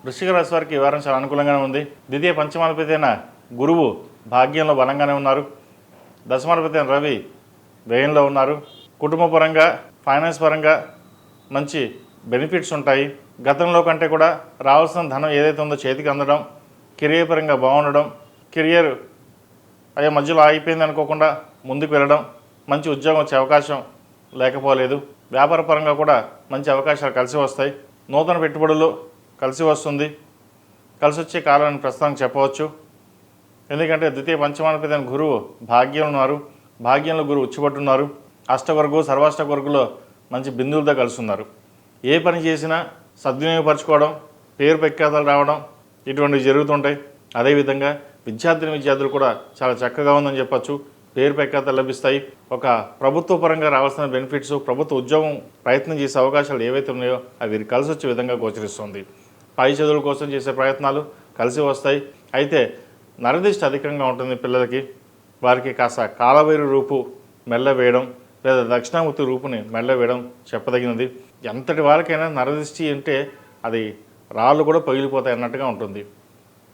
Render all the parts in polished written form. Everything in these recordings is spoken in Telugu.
వృశ్చిక రాశి వారికి ఈ వారం చాలా అనుకూలంగానే ఉంది. ద్వితీయ పంచమాధిపతి అయిన గురువు భాగ్యంలో బలంగానే ఉన్నారు. దశమాధిపతి అయిన రవి వ్యయంలో ఉన్నారు. కుటుంబ పరంగా, ఫైనాన్స్ పరంగా మంచి బెనిఫిట్స్ ఉంటాయి. గతంలో కంటే కూడా రావాల్సిన ధనం ఏదైతే ఉందో చేతికి అందడం, కెరియర్ పరంగా బాగుండడం, కెరియర్ అయ్యే మధ్యలో ఆగిపోయింది అనుకోకుండా ముందుకు వెళ్ళడం, మంచి ఉద్యోగం వచ్చే అవకాశం లేకపోలేదు. వ్యాపార పరంగా కూడా మంచి అవకాశాలు కలిసి వస్తాయి. నూతన పెట్టుబడులు కలిసి వస్తుంది. కలిసి వచ్చే కాలాన్ని ప్రస్తుతానికి చెప్పవచ్చు. ఎందుకంటే ద్వితీయ పంచమాధిపతి అయిన గురువు భాగ్యం ఉన్నారు. భాగ్యంలో గురువు ఉచ్చిపట్టున్నారు. అష్టవర్గు సర్వాష్టవర్గులో మంచి బిందువులతో కలిసి ఉన్నారు. ఏ పని చేసినా సద్వినియోగపరచుకోవడం, పేరు ప్రఖ్యాతలు రావడం ఇటువంటివి జరుగుతుంటాయి. అదేవిధంగా విద్యార్థులు కూడా చాలా చక్కగా ఉందని చెప్పచ్చు. పేరు ప్రఖ్యాతలు లభిస్తాయి. ఒక ప్రభుత్వ పరంగా రావాల్సిన బెనిఫిట్స్, ప్రభుత్వ ఉద్యోగం ప్రయత్నం చేసే అవకాశాలు ఏవైతే ఉన్నాయో అవి కలిసి వచ్చే విధంగా గోచరిస్తుంది. పై చదువుల కోసం చేసే ప్రయత్నాలు కలిసి వస్తాయి. అయితే నరదిష్టి అధికంగా ఉంటుంది పిల్లలకి. వారికి కాస్త కాలవైరు రూపు మెల్ల వేయడం లేదా దక్షిణామూర్తి రూపుని మెల్ల వేయడం చెప్పదగినది. ఎంతటి వారికైనా నరదిష్టి అంటే అది రాళ్ళు కూడా పగిలిపోతాయి అన్నట్టుగా ఉంటుంది.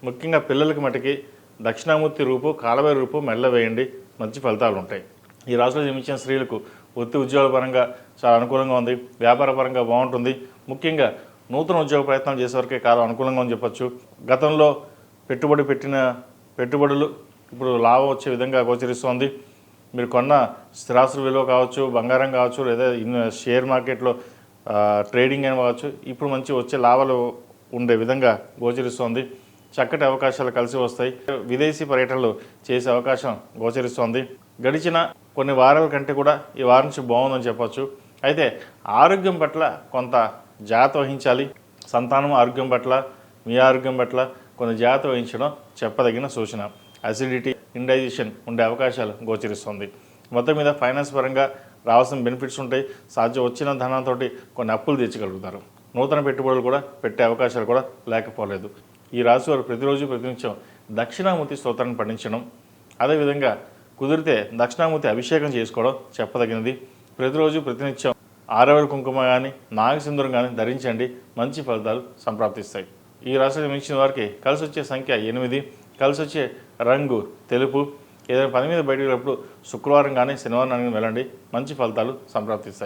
ముఖ్యంగా పిల్లలకి మటుకి దక్షిణామూర్తి రూపు, కాలవైరు రూపు మెల్ల వేయండి, మంచి ఫలితాలు ఉంటాయి. ఈ రాశిలో జన్మించిన స్త్రీలకు వృత్తి ఉద్యోగాల పరంగా చాలా అనుకూలంగా ఉంది. వ్యాపార పరంగా బాగుంటుంది. ముఖ్యంగా నూతన ఉద్యోగ ప్రయత్నాలు చేసేవరకే కాలం అనుకూలంగా అని చెప్పచ్చు. గతంలో పెట్టిన పెట్టుబడులు ఇప్పుడు లాభం వచ్చే విధంగా గోచరిస్తోంది. మీరు కొన్న స్థిరాస్తుల విలువ కావచ్చు, బంగారం కావచ్చు, లేదా షేర్ మార్కెట్లో ట్రేడింగ్ అని కావచ్చు, ఇప్పుడు మంచి వచ్చే లాభాలు ఉండే విధంగా గోచరిస్తోంది. చక్కటి అవకాశాలు కలిసి వస్తాయి. విదేశీ పర్యటనలు చేసే అవకాశం గోచరిస్తోంది. గడిచిన కొన్ని వారాల కంటే కూడా ఈ వారం నుంచి బాగుందని చెప్పచ్చు. అయితే ఆరోగ్యం పట్ల కొంత జాగ్రత్త వహించాలి. సంతానం ఆరోగ్యం పట్ల, మీ ఆరోగ్యం పట్ల కొన్ని జాగ్రత్త వహించడం చెప్పదగిన సూచన. అసిడిటీ, ఇండైజెషన్ ఉండే అవకాశాలు గోచరిస్తుంది. మొత్తం మీద ఫైనాన్స్ పరంగా రావాల్సిన బెనిఫిట్స్ ఉంటాయి. సాధ్యం వచ్చిన ధనంతో కొన్ని అప్పులు తెచ్చగలుగుతారు. నూతన పెట్టుబడులు కూడా పెట్టే అవకాశాలు కూడా లేకపోలేదు. ఈ రాశి వారు ప్రతినిత్యం దక్షిణామూర్తి స్తోత్రాన్ని పఠించడం, అదేవిధంగా కుదిరితే దక్షిణామూర్తి అభిషేకం చేసుకోవడం చెప్పదగినది. ప్రతినిత్యం ఆరవెల కుంకుమ కానీ, నాగసింధూరం కానీ ధరించండి. మంచి ఫలితాలు సంప్రాప్తిస్తాయి. ఈ రాశిలో జన్మించిన వారికి కలిసి వచ్చే సంఖ్య 8, కలిసి వచ్చే రంగు తెలుపు. ఏదైనా పని మీద బయటకు వెళ్ళినప్పుడు శుక్రవారం కానీ శనివారం కానీ వెళ్ళండి. మంచి ఫలితాలు సంప్రాప్తిస్తాయి.